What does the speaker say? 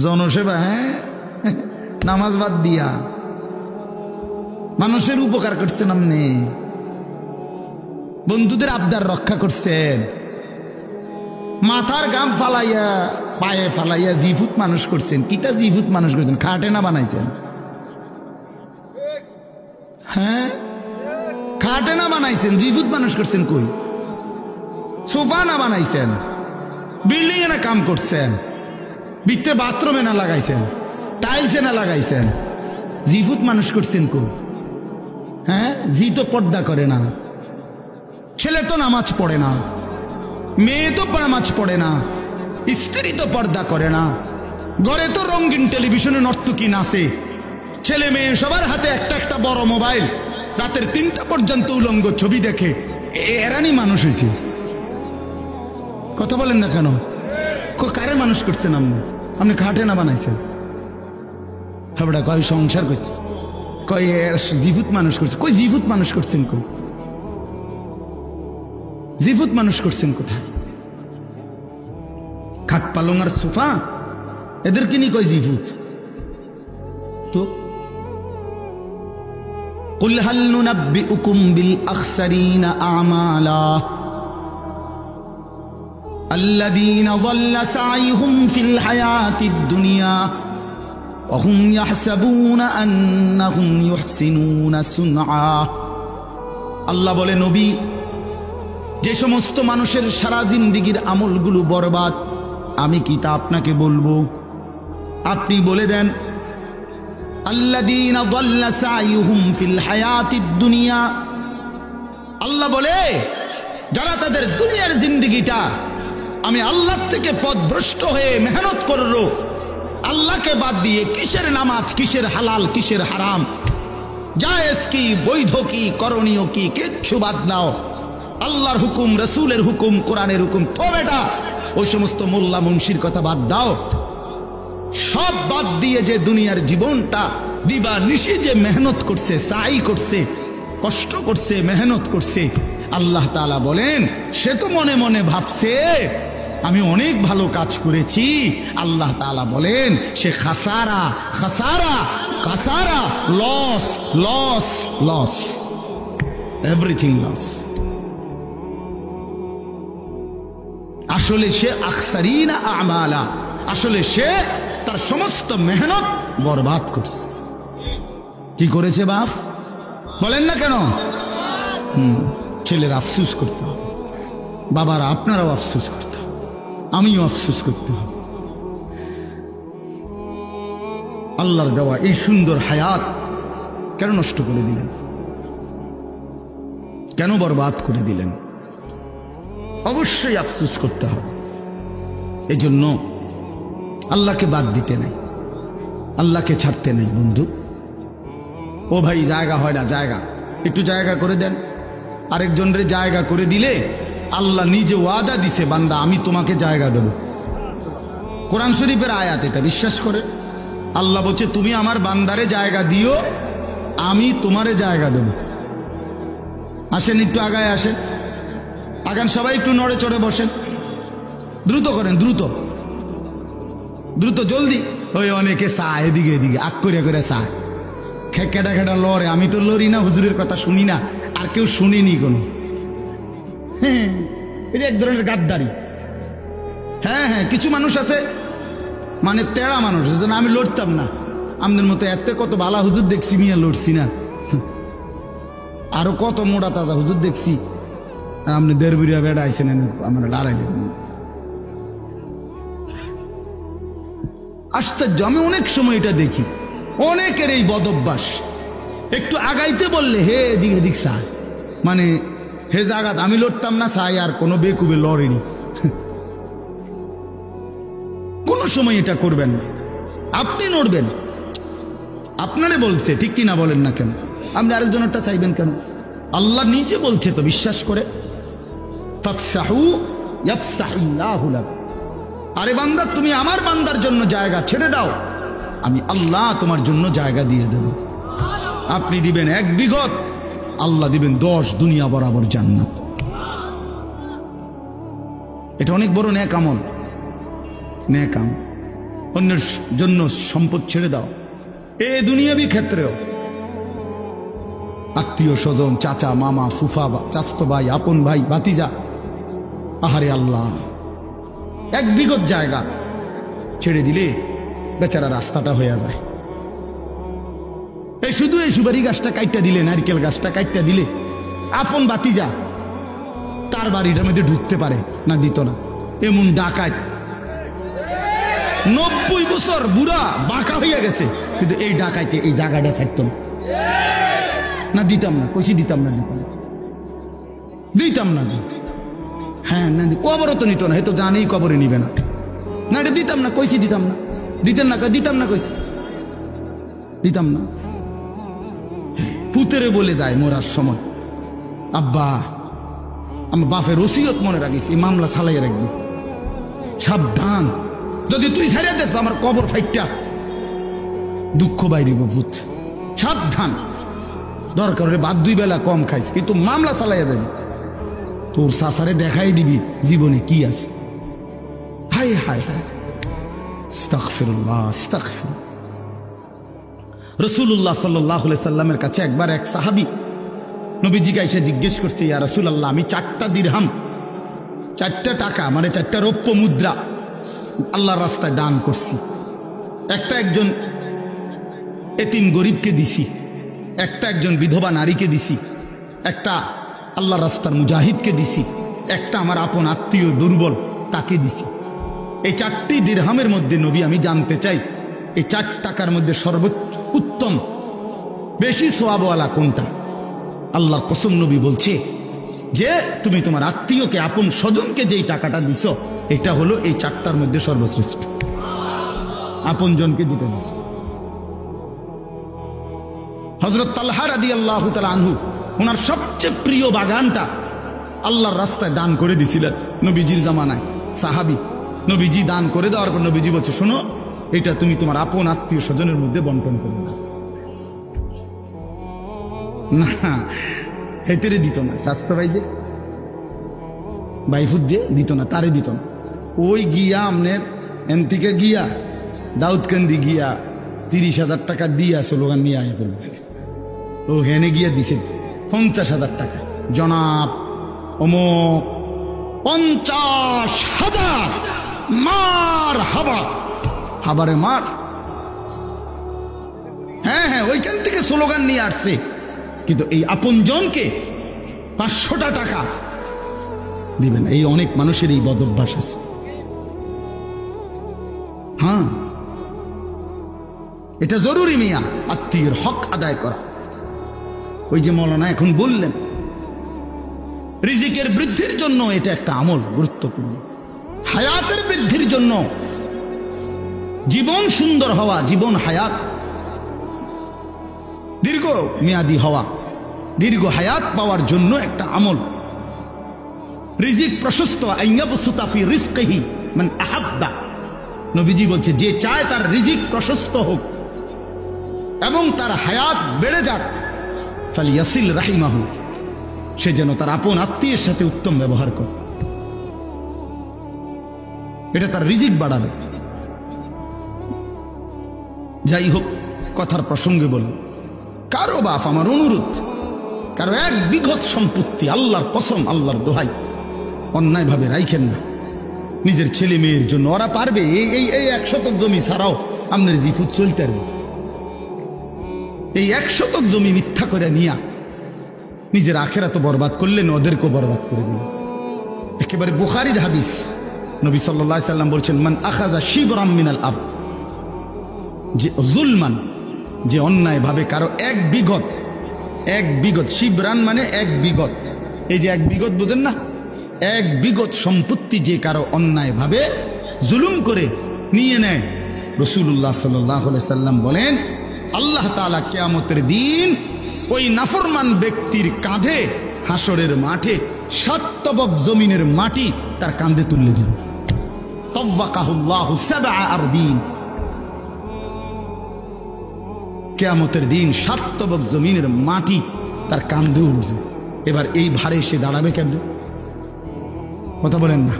জনসেবা, হ্যাঁ, নামাজ বাদ দিয়া মানুষের উপকার করছেন, আপনি বন্ধুদের আবদার রক্ষা করছেন, মাথার গাম ফালাইয়া পায়ে ফালাইয়া জিফুত মানুষ করছেন। কিতা জিফুত মানুষ করছেন? খাটে না বানাইছেন? হ্যাঁ, খাটে না বানাইছেন, জিফুত মানুষ করছেন। কই সোফা না বানাইছেন, বিল্ডিং এ না কাম করছেন, ভিতরে বাথরুমে না লাগাইছেন, টাইলসে না লাগাইছেন, জিফুত মানুষ করছেন। কই? হ্যাঁ, জি তো পর্দা করে না, ছেলে তো নামাজ পড়ে না, মেয়ে তো নামাজ পড়ে না, স্ত্রী তো পর্দা করে না, ঘরে তো রঙিন টেলিভিশনে নর্তকী নাচে, ছেলে মেয়ে সবার হাতে একটা একটা বড় মোবাইল, রাতের 3টা পর্যন্ত উলঙ্গ ছবি দেখে। এরানি মানুষ হয়েছে? কথা বলেন না কেন? কারে মানুষ করছেন আপনি? আপনি খাটে না বানাইছেন? হাবড়া কয় সংসার করছে, কয় জিফুত মানুষ করছে। কই জিফুত মানুষ করছেন? কই জিফুত মানুষ করছেন? কোথায়? খাট পালং আর সোফা এদেরকে নিয়ে কয় জিফুত। তো কুল হাল নুনাব্বিউকুম বিল আখসারিনা আমালা الذين ضل سعيهم في الحياة الدنيا وهم يحسبون أنهم يحسنون صنعا। আল্লাহ বলে, নবী, যে সমস্ত মানুষের সারা জিন্দেগীর আমলগুলো বরবাদ, আমি কি তা আপনাকে বলবো? আপনি বলে দেন, আল্লাযীনা যাল্লা সাইয়ুহুম ফিল হায়াতিদ দুনিয়া। আল্লাহ বলে, যারা তাদের দুনিয়ার জিন্দেগিটা আমি আল্লাহ থেকে পথভ্রষ্ট হয়ে মেহনত করলো, আল্লাহকে বাদ দিয়ে কিসের নামাজ, কিসের হালাল, কিসের হারাম, জায়েজ কি, বৈধ কি, করণীয় কি, কিচ্ছু বাদ দাও, আল্লাহর হুকুম, রসুলের হুকুম, কোরআনের হুকুম, তো বেটা ওই সমস্ত মোল্লা মুন্সির কথা বাদ দাও, সব বাদ দিয়ে যে দুনিয়ার জীবনটা দিবা নিশি যে মেহনত করছে, সাই করছে, কষ্ট করছে, মেহনত করছে, আল্লাহ তাআলা বলেন সে তো মনে মনে ভাবছে আমি অনেক ভালো কাজ করেছি। আল্লাহ তাআলা বলেন সে খাসারা, খাসারা, খাসারা, loss, loss, loss, everything loss. আসলে সে আকসারিনা আমালা, আসলে সে তার সমস্ত মেহনত বরবাদ করছে। কি করেছে বাপ? বলেন না কেন? ছেলের আফসুস করতে হবে, বাবারা আপনারাও আফসুস করতে হবে, আমিও আফসুস করতে হবে। আল্লাহর দেওয়া এই সুন্দর হায়াত কেন নষ্ট করে দিলেন? কেন বরবাদ করে দিলেন? অবশ্যই আফসুস করতে হবে। এই জন্য আল্লাহকে বাদ দিতে নাই, আল্লাহকে ছাড়তে নাই। বন্ধু, ও ভাই, জায়গা হয় না, জায়গা একটু জায়গা করে দেন। আরেকজনের জায়গা করে দিলে আল্লাহ নিজে ওয়াদা দিছে, বান্দা আমি তোমাকে জায়গা দেব। কোরআন শরীফের আয়াত, এটা বিশ্বাস করে আল্লাহ বলছে তুমি আমার বান্দারে জায়গা দিও, আমি তোমারে জায়গা দেব। আসেন একটু আগায় আসেন, আগান সবাই, একটু নড়ে চড়ে বসেন, দ্রুত করেন, দ্রুত দ্রুত, জলদি। ওই অনেকে চায় এদিকে এদিকে আগ করে করে চায়, খেকেটা খেটা লড়ে। আমি তো লড়ি না, হুজুরের কথা শুনি না, আর কেউ শুনিনি কোনো। হ্যাঁ, এটা এক ধরনের গাদ্দারি। হ্যাঁ হ্যাঁ, কিছু মানুষ আছে মানে তেড়া মানুষ, আমি লড়তাম না, আমাদের মতো এত কত বালা হুজুর দেখছি, মিয়া লড়ছি না। আরো কত মোটা তাজা হুজুর দেখছি, আপনি দেড়বিরিয়া বেড়া আইসেন, আমরা লড়াই দেবেন। আশ্চর্য, আমি অনেক সময় এটা দেখি, অনেকের এই বদভ্যাস। একটু আগাইতে বললে হে এদিক এদিক চায়, মানে হে জাগাত আমি লড়তাম না চাই, আর কোনো বেকুবে লড়েনি। কোনো সময় এটা করবেন না, আপনি নড়বেন, আপনারে বলছে, ঠিক কিনা বলেন না কেন? আপনি আরেকজনেরটা চাইবেন কেন? আল্লাহ নিজে বলছে তো, বিশ্বাস করে, ফাফসাহু ইয়াফসাহিল্লাহু লাক। আরে বান্দা, তুমি আমার বান্দার জন্য জায়গা ছেড়ে দাও, আমি আল্লাহ তোমার জন্য জায়গা দিয়ে দেব। আপনি দিবেন 1 বিঘত, আল্লাহ দিবেন 10 দুনিয়া বরাবর জান্নাত। এটা অনেক বড় নেক আমল, নেক আমল। অন্যের জন্য সম্পদ ছেড়ে দাও, এ দুনিয়াবি ক্ষেত্রেও। আত্মীয় স্বজন, চাচা, মামা, ফুফা, চাচতো ভাই, আপন ভাই, ভাতিজা, আহারে আল্লাহ, 1 বিঘত জায়গা ছেড়ে দিলে বেচারা রাস্তাটা হয়ে যায়। এই শুধু এই সুপারি গাছটা কাইটটা দিলে, নারকেল গাছটা কাইটটা দিলে আপন ভাতিজা তার বাড়িটার মধ্যে ঢুকতে পারে না, দিত না। এমন ডাকাত 90 বছর বুড়া বাঁকা হইয়া গেছে, কিন্তু এই ডাকাইতে এই জায়গাটা ছাড়তো না, দিতাম না, কইছি দিতাম না, দিতাম না। হ্যাঁ না, কবরও তো নিত না, হে তো জানেই কবরে নিবে না, না এটা দিতাম না, কইছি দিতাম না, দিতেন না, দিতাম না, কইছি দিতাম না। পুতেরে বলে যায় মরার সময়, আব্বা আমার বাপের ওসিয়ত মনে রাখিস, এই মামলা চালাইয়া রাখবি, সাবধান, যদি তুই ছাড়িয়ে দেস আমার কবর ফাইটটা দুঃখ বাইরিব ভূত, সাবধান। দরকার হলে বাদ 2 বেলা কম খাইস, কিন্তু মামলা চালাইয়া যাবি, তোর সাসারে দেখাই দিবি জীবনে কি আছে। হায় হায় হায়, আস্তাগফিরুল্লাহ, আস্তাগফিরুল্লাহ। রাসূলুল্লাহ সাল্লাল্লাহু আলাইহি সাল্লামের কাছে একবার এক সাহাবী নবীজিকে এসে জিজ্ঞেস করছে, ইয়া রাসূলুল্লাহ, আমি 4টা দিরহাম, 4টা টাকা মানে 4টা রৌপ্য মুদ্রা আল্লাহর রাস্তায় দান করছি। একটা একজন এতিম গরিবকে দিছি, একটা একজন বিধবা নারীকে দিছি, একটা আল্লাহর রাস্তার মুজাহিদকে দিছি, একটা আমার আপন আত্মীয় দুর্বল তাকে দিছি। এই 4টি দিরহামের মধ্যে নবী আমি জানতে চাই, এই 4 টাকার মধ্যে সর্বোচ্চ উত্তম বেশি সওয়াবওয়ালা কোনটা? আল্লাহর কসম নবী বলছে যে তুমি তোমার আত্মীয়কে, আপন স্বজনকে যেই টাকাটা দিছ, এটা হলো এই 4টার মধ্যে সর্বশ্রেষ্ঠ। আপন জনকে দিতে দিছ। হযরত তালহা রাদিয়াল্লাহু তাআলা আনহু ওনার সবচেয়ে প্রিয় বাগানটা আল্লাহর রাস্তায় দান করে দিছিলেন নবীজির জামানায়। সাহাবী, নবীজি দান করে দেওয়ার পর নবীজি বলছে, শোনো, এটা তুমি তোমার আপন আত্মীয় স্বজনের মধ্যে বন্টন করে দাও। না, হেতেরে দিত না, স্বাস্থ্য ভাই যে বাইফুদ যে দিত না, তারে দিত না। ওই গিয়া আমনের এন থেকে গিয়া দাউদকান্দি গিয়া 30,000 টাকা দিয়া স্লোগান নিয়ে আয় ফেলবে। ও হেনে গিয়া দিছে 50,000 টাকা, জনাব অমুক 50,000 মার হাবা, হাবারে মার। হ্যাঁ হ্যাঁ, ওইখান থেকে স্লোগান নিয়ে আসছে, কিন্তু এই আপন জনকে 500টা টাকা দিবেন। এই অনেক মানুষের এই বদ অভ্যাস আছে। হ্যাঁ, এটা জরুরি মিয়া, আত্মীয়ের হক আদায় করা। ওই যে মৌলানা এখন বললেন, রিজিকের বৃদ্ধির জন্য এটা একটা আমল গুরুত্বপূর্ণ, হায়াতের বৃদ্ধির জন্য, জীবন সুন্দর হওয়া, জীবন হায়াত দীর্ঘ মেয়াদি হওয়া, দীর্ঘ হায়াত পাওয়ার জন্য একটা আমল। রিজিক প্রশস্ত, আইয়াবসুতা ফি রিজকিহি মান আহাব্বা। নবীজি বলছে, যে চায় তার রিজিক প্রশস্ত হোক এবং তার হায়াত বেড়ে যাক, ফালিয়াসিল রাহিমাহু, সে যেন তার আপন আত্মীয়ের সাথে উত্তম ব্যবহার করে, এটা তার রিজিক বাড়াবে। যাই হোক, কথার প্রসঙ্গে বল, কারো বাপ, আমার অনুরোধ, কারো 1 বিঘত সম্পত্তি, আল্লাহর কসম, আল্লাহর দোহাই, অন্যায় ভাবে রাইখেন না নিজের ছেলে মেয়ের জন্য। ওরা পারবে, এই 1 শতক জমি ছাড়াও আপনার জিফুত চলতে পারবে। এই 1 শতক জমি মিথ্যা করে নিয়া নিজের আখেরাত বরবাদ করলেন, ওদেরকেও বরবাদ করে দিলেন। একেবারে বুখারীর হাদিস, নবী সাল্লাল্লাহু আলাইহি সাল্লাম বলছেন, মান আখাযা শিবরাম মিনাল আরদ, যে জুলমান, যে অন্যায় ভাবে কারো 1 বিঘত, শিবরান মানে 1 বিঘত, এই যে 1 বিঘত বুঝেন না, 1 বিঘত সম্পত্তি যে কারো অন্যায় ভাবে জুলুম করে নিয়ে নেয়, রাসূলুল্লাহ সাল্লাল্লাহু আলাইহি সাল্লাম বলেন, আল্লাহ তাআলা কিয়ামতের দিন ওই নাফরমান ব্যক্তির কাঁধে হাসরের মাঠে 7 তবক জমিনের মাটি তার কাঁধে তুলে দিবে। তাওয়াকাহুল্লাহু 7 আরদিন, কিয়ামতের দিন 7 তবক জমিনের মাটি তার কাঁধে উঠবে। এবার এই ভারে সে দাঁড়াবে কেমনে? কথা বলেন না।